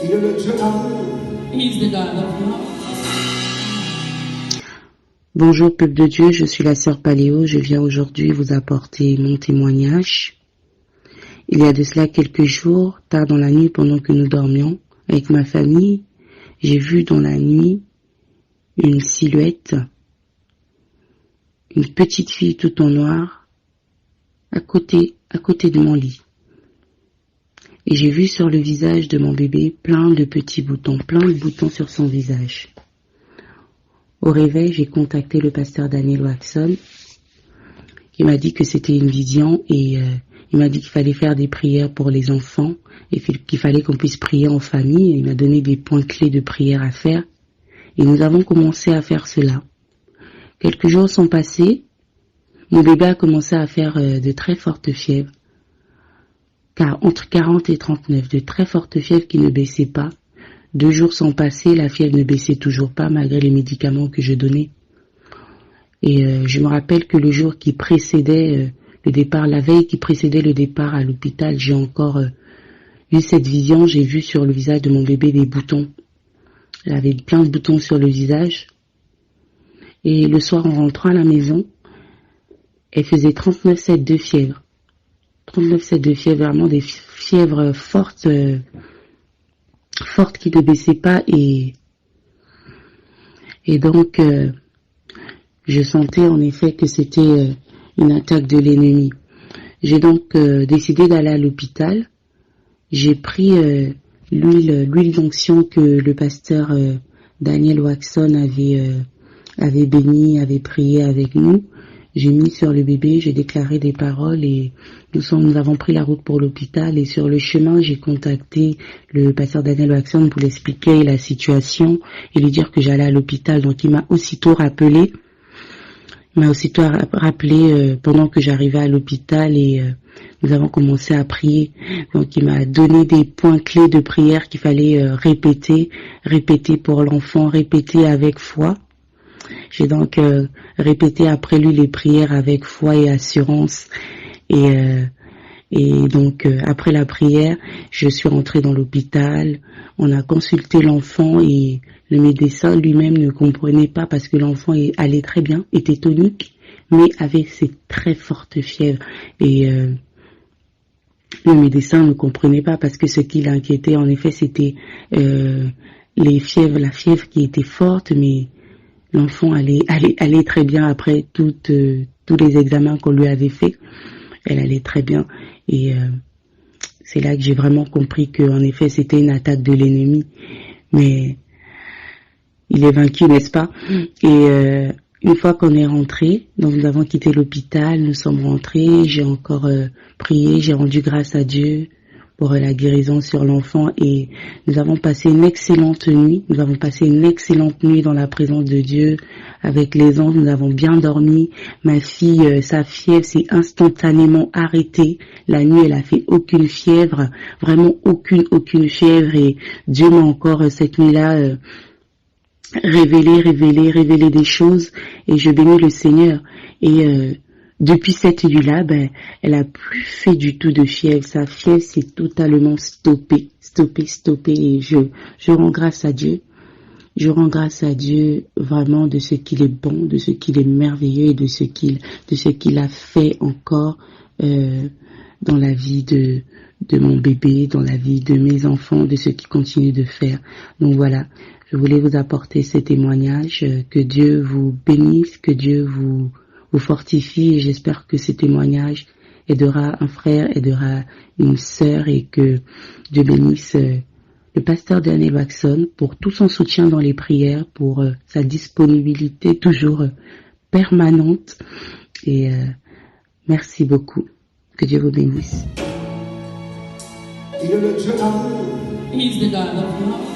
Il est le Dieu d'amour. He's the God of love. Bonjour peuple de Dieu, je suis la sœur Paléo, je viens aujourd'hui vous apporter mon témoignage. Il y a de cela quelques jours, tard dans la nuit pendant que nous dormions, avec ma famille, j'ai vu dans la nuit une silhouette, une petite fille tout en noir, à côté de mon lit. Et j'ai vu sur le visage de mon bébé plein de petits boutons, plein de boutons sur son visage. Au réveil, j'ai contacté le pasteur Daniel Waxon, qui m'a dit que c'était une vision et il m'a dit qu'il fallait faire des prières pour les enfants et qu'il fallait qu'on puisse prier en famille. Il m'a donné des points clés de prière à faire et nous avons commencé à faire cela. Quelques jours sont passés, mon bébé a commencé à faire de très fortes fièvres, car entre 40 et 39, de très fortes fièvres qui ne baissaient pas. 2 jours sont passés, la fièvre ne baissait toujours pas malgré les médicaments que je donnais. Et je me rappelle que le jour qui précédait le départ, la veille qui précédait le départ à l'hôpital, j'ai encore eu cette vision. J'ai vu sur le visage de mon bébé des boutons. Elle avait plein de boutons sur le visage. Et le soir, en rentrant à la maison, elle faisait 39,7 de fièvre. 39,7 de fièvre, vraiment des fièvres fortes qui ne baissaient pas. Et donc, je sentais en effet que c'était une attaque de l'ennemi. J'ai donc décidé d'aller à l'hôpital. J'ai pris l'huile d'onction que le pasteur Daniel Waxon avait béni, avait prié avec nous. J'ai mis sur le bébé, j'ai déclaré des paroles et nous avons pris la route pour l'hôpital. Et sur le chemin, j'ai contacté le pasteur Daniel Waxon pour lui expliquer la situation et lui dire que j'allais à l'hôpital. Donc il m'a aussitôt rappelé. Pendant que j'arrivais à l'hôpital et nous avons commencé à prier. Donc il m'a donné des points clés de prière qu'il fallait répéter pour l'enfant, répéter avec foi. J'ai donc répété après lui les prières avec foi et assurance. Et donc après la prière, je suis rentrée dans l'hôpital. On a consulté l'enfant et le médecin lui-même ne comprenait pas parce que l'enfant allait très bien, était tonique, mais avait ces très fortes fièvres. Et le médecin ne comprenait pas parce que ce qui l'inquiétait, en effet, c'était la fièvre qui était forte, mais l'enfant allait très bien après tous les examens qu'on lui avait fait. Elle allait très bien. Et c'est là que j'ai vraiment compris que, en effet, c'était une attaque de l'ennemi. Mais il est vaincu, n'est-ce pas? Et une fois qu'on est rentré, donc nous avons quitté l'hôpital, nous sommes rentrés, j'ai encore prié, j'ai rendu grâce à Dieu pour la guérison sur l'enfant et nous avons passé une excellente nuit. Nous avons passé une excellente nuit dans la présence de Dieu avec les anges. Nous avons bien dormi. Ma fille, sa fièvre s'est instantanément arrêtée. La nuit, elle a fait aucune fièvre, vraiment aucune fièvre et Dieu m'a encore cette nuit-là révélé des choses et je bénis le Seigneur. Et depuis cette nuit-là, elle a plus fait du tout de fièvre. Sa fièvre s'est totalement stoppée. Et je rends grâce à Dieu. Je rends grâce à Dieu vraiment de ce qu'il est bon, de ce qu'il est merveilleux et de ce qu'il a fait encore dans la vie de mon bébé, dans la vie de mes enfants, de ce qu'il continue de faire. Donc voilà, je voulais vous apporter ces témoignages. Que Dieu vous bénisse, que Dieu vous fortifie et j'espère que ces témoignages aidera un frère, aidera une sœur et que Dieu bénisse le pasteur Daniel Waxon pour tout son soutien dans les prières, pour sa disponibilité toujours permanente et merci beaucoup. Que Dieu vous bénisse. Il est le Dieu d'amour. He's the God of love.